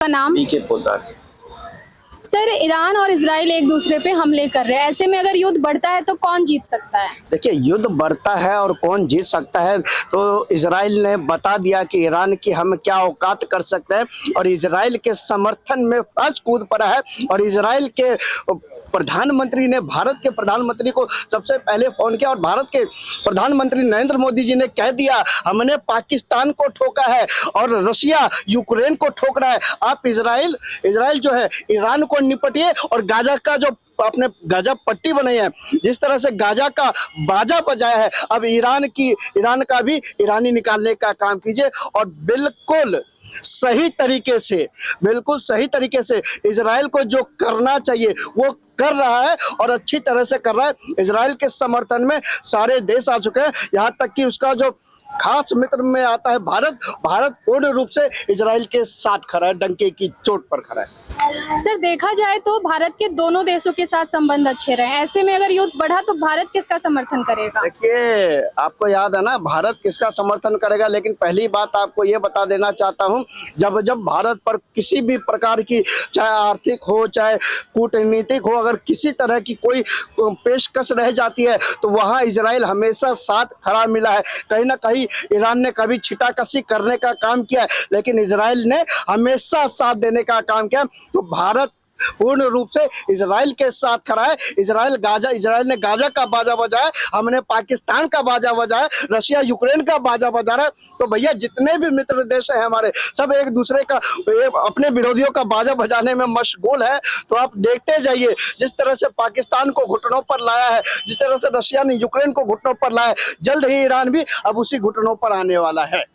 का नाम? BK Poddar. Sir, Iran और इजराइल एक दूसरे पे हमले कर रहे हैं, ऐसे में अगर युद्ध बढ़ता है तो कौन जीत सकता है? देखिए, युद्ध बढ़ता है और कौन जीत सकता है तो इजराइल ने बता दिया कि ईरान की हम क्या औकात कर सकते हैं और इजराइल के समर्थन में फर्श कूद पड़ा है। और इजराइल के प्रधानमंत्री ने भारत के प्रधानमंत्री को सबसे पहले फोन किया और भारत के प्रधानमंत्री नरेंद्र मोदी जी ने कह दिया हमने पाकिस्तान को ठोका है और रशिया यूक्रेन को ठोक रहा है। आप इजराइल जो है ईरान को निपटिए और गाजा का जो आपने गाजा पट्टी बनाई है, जिस तरह से गाजा का बाजा बजाया है, अब ईरान का भी ईरानी निकालने का काम कीजिए और बिल्कुल सही तरीके से इजराइल को जो करना चाहिए वो कर रहा है और अच्छी तरह से कर रहा है। इजराइल के समर्थन में सारे देश आ चुके हैं, यहाँ तक कि उसका जो खास मित्र में आता है भारत पूर्ण रूप से इजराइल के साथ खड़ा है, डंके की चोट पर खड़ा है। सर, देखा जाए तो भारत के दोनों देशों के साथ संबंध अच्छे रहे, ऐसे में अगर युद्ध बढ़ा तो भारत किसका समर्थन करेगा? देखिए, आपको याद है ना भारत किसका समर्थन करेगा, लेकिन पहली बात आपको ये बता देना चाहता हूँ, जब भारत पर किसी भी प्रकार की चाहे आर्थिक हो चाहे कूटनीतिक हो, अगर किसी तरह की कोई पेशकश रह जाती है तो वहाँ इजराइल हमेशा साथ खड़ा मिला है। कहीं ना कहीं ईरान ने कभी छिटाकशी करने का काम किया है, लेकिन इजराइल ने हमेशा साथ देने का काम किया। तो भारत पूर्ण रूप से इजराइल के साथ खड़ा है। इजराइल ने गाजा का बाजा बजाया, हमने पाकिस्तान का बाजा बजाया, रशिया यूक्रेन का बाजा बजा रहा है। तो भैया जितने भी मित्र देश हैं हमारे, सब एक दूसरे का अपने विरोधियों का बाजा बजाने में मशगूल है। तो आप देखते जाइए, जिस तरह से पाकिस्तान को घुटनों पर लाया है, जिस तरह से रशिया ने यूक्रेन को घुटनों पर लाया है, जल्द ही ईरान भी अब उसी घुटनों पर आने वाला है।